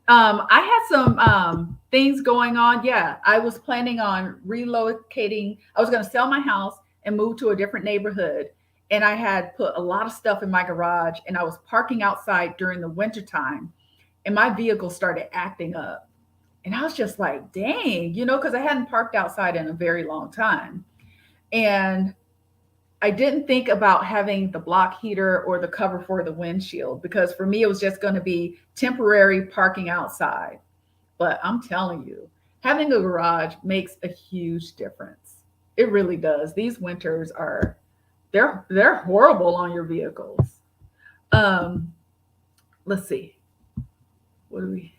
I had some things going on. Yeah, I was planning on relocating. I was going to sell my house and move to a different neighborhood. And I had put a lot of stuff in my garage, and I was parking outside during the wintertime, and my vehicle started acting up. And I was just like, dang, because I hadn't parked outside in a very long time. And I didn't think about having the block heater or the cover for the windshield because for me, it was just going to be temporary parking outside. But I'm telling you, having a garage makes a huge difference. It really does. These winters they're horrible on your vehicles. Um, let's see. What do we?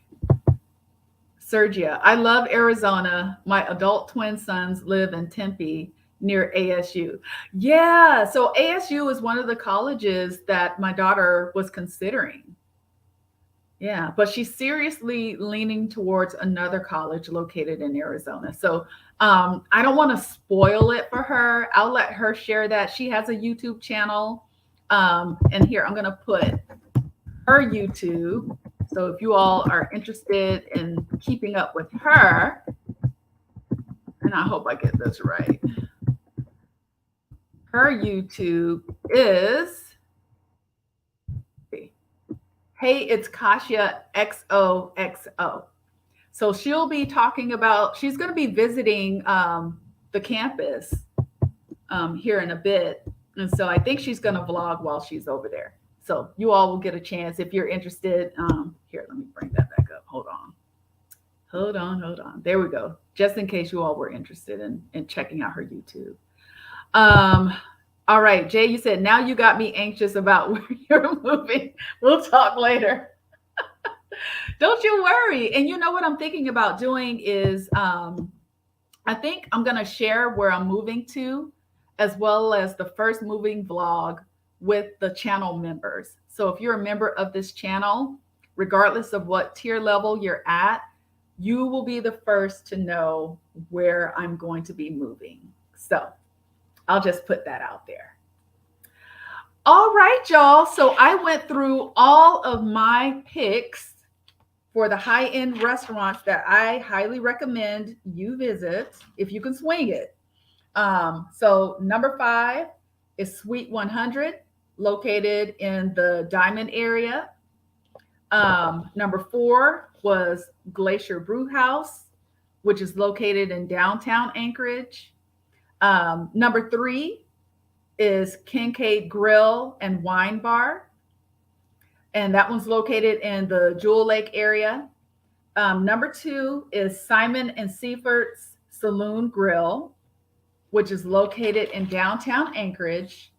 Sergia, I love Arizona. My adult twin sons live in Tempe near ASU. Yeah, so ASU is one of the colleges that my daughter was considering. Yeah, but she's seriously leaning towards another college located in Arizona. So I don't want to spoil it for her. I'll let her share that. She has a YouTube channel. And here, I'm going to put her YouTube. So if you all are interested in keeping up with her, and I hope I get this right. Her YouTube is, hey, it's Kasia XOXO. So she'll be talking about, she's going to be visiting the campus here in a bit. And so I think she's going to vlog while she's over there. So you all will get a chance if you're interested. Here, let me bring that back up. Hold on. There we go. Just in case you all were interested in checking out her YouTube. All right, Jay, you said, now you got me anxious about where you're moving. We'll talk later. Don't you worry. And you know what I'm thinking about doing is I think I'm going to share where I'm moving to, as well as the first moving vlog with the channel members. So if you're a member of this channel, regardless of what tier level you're at, you will be the first to know where I'm going to be moving. So I'll just put that out there. All right, y'all. So I went through all of my picks for the high-end restaurants that I highly recommend you visit if you can swing it. So number 5 is Suite 100, located in the Diamond area. Number 4 was Glacier Brewhouse, which is located in downtown Anchorage. Number 3 is Kincaid Grill and Wine Bar, and that one's located in the Jewel Lake area. Number 2 is Simon and Seafort's Saloon Grill, which is located in downtown Anchorage.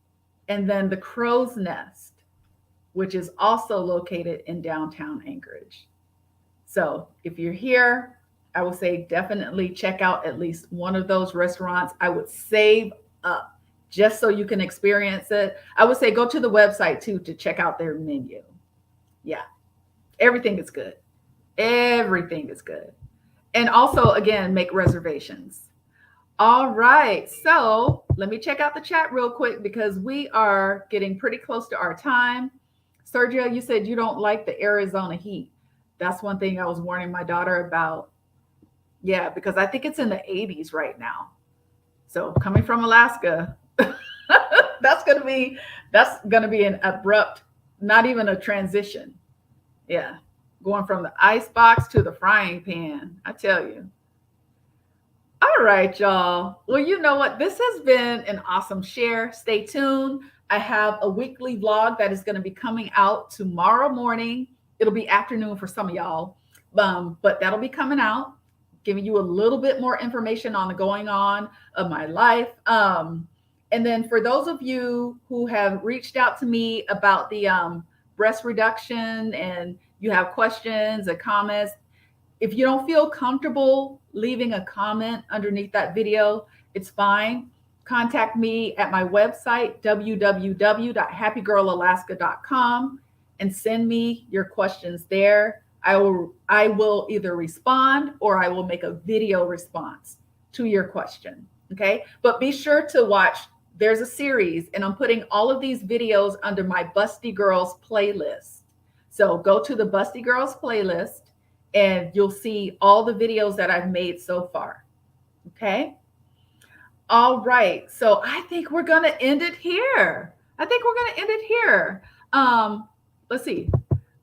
And then the Crow's Nest, which is also located in downtown Anchorage. So if you're here, I would say definitely check out at least one of those restaurants. I would save up just so you can experience it. I would say go to the website too to check out their menu. Yeah, everything is good. Everything is good. And also, again, make reservations. All right, so let me check out the chat real quick because we are getting pretty close to our time. Sergio, you said you don't like the Arizona heat. That's one thing I was warning my daughter about. Yeah, because I think it's in the 80s right now. So coming from Alaska, that's gonna be an abrupt Not even a transition. Yeah. Going from the ice box to the frying pan. I tell you. All right, y'all. Well, you know what? This has been an awesome share. Stay tuned. I have a weekly vlog that is going to be coming out tomorrow morning. It'll be afternoon for some of y'all, but that'll be coming out, giving you a little bit more information on the going on of my life. And then for those of you who have reached out to me about the breast reduction and you have questions and comments, if you don't feel comfortable leaving a comment underneath that video, it's fine. Contact me at my website, www.happygirlalaska.com, and send me your questions there. I will either respond or I will make a video response to your question. Okay. But be sure to watch. There's a series, and I'm putting all of these videos under my Busty Girls playlist. So go to the Busty Girls playlist and you'll see all the videos that I've made so far. Okay. All right. So I think we're going to end it here. Let's see.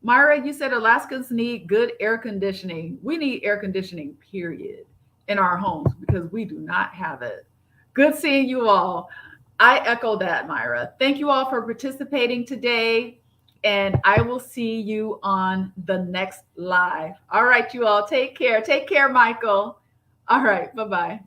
Myra, you said Alaskans need good air conditioning. We need air conditioning, period, in our homes because we do not have it. Good seeing you all. I echo that, Myra. Thank you all for participating today. And I will see you on the next live. All right, you all. Take care. Take care, Michael. All right. Bye-bye.